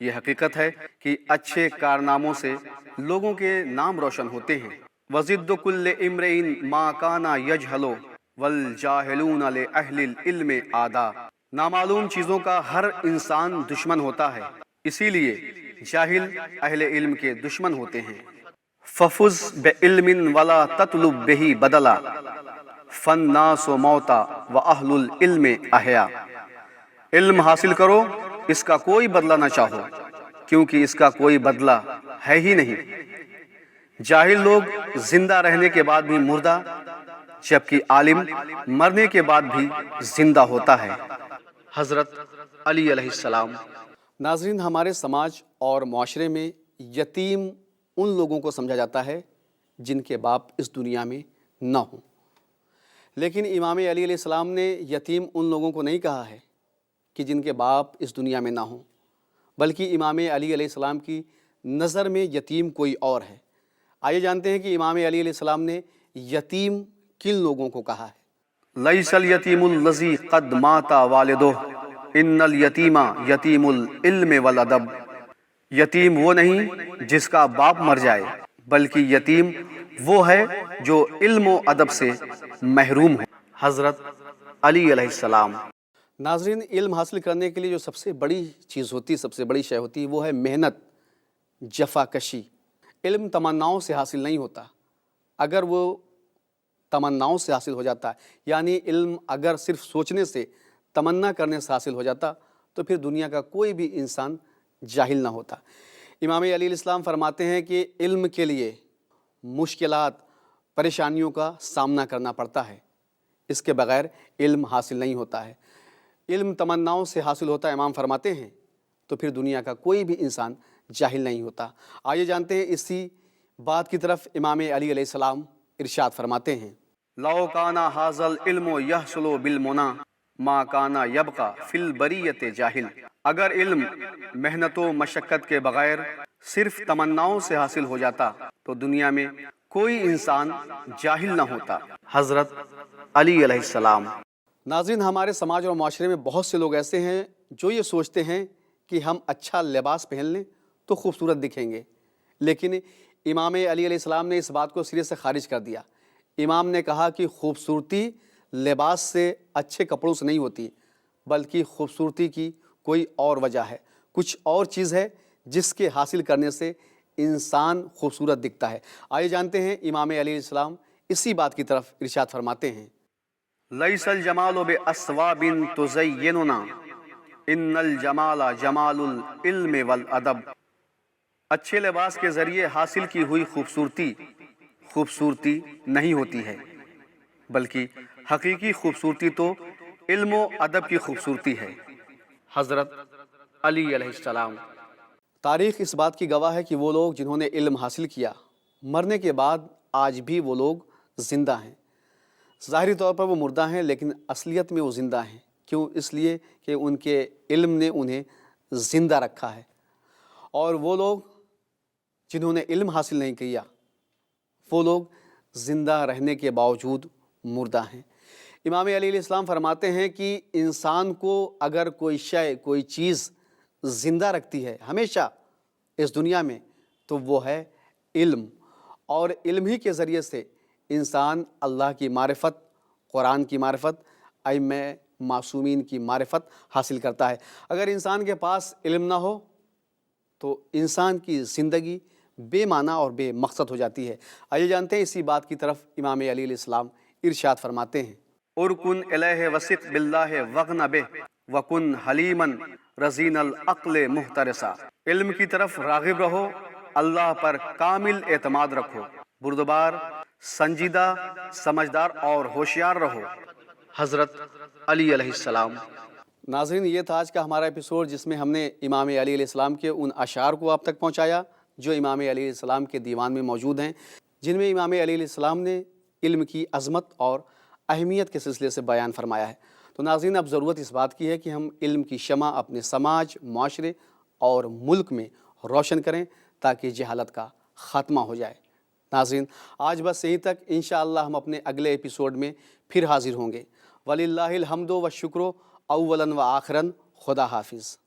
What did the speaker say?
یہ حقیقت ہے کہ اچھے کارناموں سے لوگوں کے نام روشن ہوتے ہیں۔ وَزِدُّ كُلِّ امْرِئٍ مَا كَانَ يَجْهَلُ وَالْجَاهِلُونَ لِأَهْلِ الْعِلْمِ عَادَا۔ نامعلوم چیزوں کا ہر انسان دشمن ہوتا ہے، اسی لیے جاہل اہل علم کے دشمن ہوتے ہیں۔ فَفُزْ بِعِلْمٍ وَلَا تَطْلُبْ بِهِ بَدَلًا فَالنَّاسُ مَوْتًا وَأَهْلُ الْعِلْمِ أَحْيَاء۔ علم حاصل کرو، اس کا کوئی بدلہ نہ چاہو، کیونکہ اس کا کوئی بدلہ ہے ہی نہیں۔ جاہل لوگ زندہ رہنے کے بعد بھی مردہ، جبکہ عالم مرنے کے بعد بھی زندہ ہوتا ہے۔ حضرت علی علیہ السلام۔ ناظرین، ہمارے سماج اور معاشرے میں یتیم ان لوگوں کو سمجھا جاتا ہے جن کے باپ اس دنیا میں نہ ہوں، لیکن امام علی علیہ السلام نے یتیم ان لوگوں کو نہیں کہا ہے کہ جن کے باپ اس دنیا میں نہ ہوں، بلکہ امام علی علیہ السلام کی نظر میں یتیم کوئی اور ہے۔ آئیے جانتے ہیں کہ امام علی علیہ السلام نے یتیم کن لوگوں کو کہا ہے۔ لیس الیتیم الذی قد مات والدہ ان الیتیم یتیم العلم والادب۔ یتیم وہ نہیں جس کا باپ مر جائے، بلکہ یتیم وہ ہے جو علم و ادب سے محروم ہو۔ حضرت علی علیہ السلام۔ ناظرین، علم حاصل کرنے کے لیے جو سب سے بڑی چیز ہوتی، سب سے بڑی شے ہوتی، وہ ہے محنت، جفا کشی۔ علم تمناؤں سے حاصل نہیں ہوتا۔ اگر وہ تمناؤں سے حاصل ہو جاتا، یعنی علم اگر صرف سوچنے سے، تمنا کرنے سے حاصل ہو جاتا، تو پھر دنیا کا کوئی بھی انسان جاہل نہ ہوتا۔ امام علی علیہ السلام فرماتے ہیں کہ علم کے لیے مشکلات، پریشانیوں کا سامنا کرنا پڑتا ہے، اس کے بغیر علم حاصل نہیں ہوتا ہے۔ علم تمناؤں سے حاصل ہوتا ہے، امام فرماتے ہیں، تو پھر دنیا کا کوئی بھی انسان جاہل نہیں ہوتا۔ آئیے جانتے ہیں اسی بات کی طرف امام علی علیہ السلام ارشاد فرماتے ہیں۔ لو کان ھذا العلم یحصل بالمنی ما کان یبقى فی البریۃ جاہل۔ اگر علم محنت و مشقت کے بغیر صرف تمناؤں سے حاصل ہو جاتا تو دنیا میں کوئی انسان جاہل نہ ہوتا۔ حضرت علی علیہ السلام۔ ناظرین، ہمارے سماج اور معاشرے میں بہت سے لوگ ایسے ہیں جو یہ سوچتے ہیں کہ ہم اچھا لباس پہن لیں تو خوبصورت دکھیں گے، لیکن امام علی علیہ السلام نے اس بات کو سرے سے خارج کر دیا۔ امام نے کہا کہ خوبصورتی لباس سے، اچھے کپڑوں سے نہیں ہوتی، بلکہ خوبصورتی کی کوئی اور وجہ ہے، کچھ اور چیز ہے جس کے حاصل کرنے سے انسان خوبصورت دکھتا ہے۔ آئیے جانتے ہیں امام علی علیہ السلام اسی بات کی طرف ارشاد فرماتے ہیں۔ لیس الجمال باسواب تزیننا ان الجمال جمال العلم والادب۔ اچھے لباس کے ذریعے حاصل کی ہوئی خوبصورتی خوبصورتی نہیں ہوتی ہے، بلکہ حقیقی خوبصورتی تو علم و ادب کی خوبصورتی ہے۔ حضرت علی علیہ السلام۔ تاریخ اس بات کی گواہ ہے کہ وہ لوگ جنہوں نے علم حاصل کیا، مرنے کے بعد آج بھی وہ لوگ زندہ ہیں۔ ظاہری طور پر وہ مردہ ہیں، لیکن اصلیت میں وہ زندہ ہیں۔ کیوں؟ اس لیے کہ ان کے علم نے انہیں زندہ رکھا ہے۔ اور وہ لوگ جنہوں نے علم حاصل نہیں کیا، وہ لوگ زندہ رہنے کے باوجود مردہ ہیں۔ امام علی علیہ السلام فرماتے ہیں کہ انسان کو اگر کوئی شے، کوئی چیز زندہ رکھتی ہے ہمیشہ اس دنیا میں، تو وہ ہے علم، اور علم ہی کے ذریعے سے انسان اللہ کی معرفت، قرآن کی معرفت، ائمہ معصومین کی معرفت حاصل کرتا ہے۔ اگر انسان کے پاس علم نہ ہو تو انسان کی زندگی بے معنی اور بے مقصد ہو جاتی ہے۔ آئیے جانتے ہیں اسی بات کی طرف امام علی علیہ السلام ارشاد فرماتے ہیں۔ ارکن الیہ وثق باللہ وغن بہ وکن حلیما رزین العقل محترسا۔ علم کی طرف راغب رہو، اللہ پر کامل اعتماد رکھو، بردبار، سنجیدہ، سمجھدار اور ہوشیار رہو۔ حضرت علی علیہ السلام۔ ناظرین، یہ تھا آج کا ہمارا ایپیسوڈ، جس میں ہم نے امام علی علیہ السلام کے ان اشعار کو آپ تک پہنچایا جو امام علی علیہ السلام کے دیوان میں موجود ہیں، جن میں امام علی علیہ السلام نے علم کی عظمت اور اہمیت کے سلسلے سے بیان فرمایا ہے۔ تو ناظرین، اب ضرورت اس بات کی ہے کہ ہم علم کی شمع اپنے سماج، معاشرے اور ملک میں روشن کریں تاکہ جہالت کا خاتمہ ہو جائے۔ ناظرین، آج بس یہیں تک، انشاءاللہ ہم اپنے اگلے ایپیسوڈ میں پھر حاضر ہوں گے۔ وَلِلَّهِ الْحَمْدُ وَالشُّكْرُ اولاً و آخراً۔ خدا حافظ۔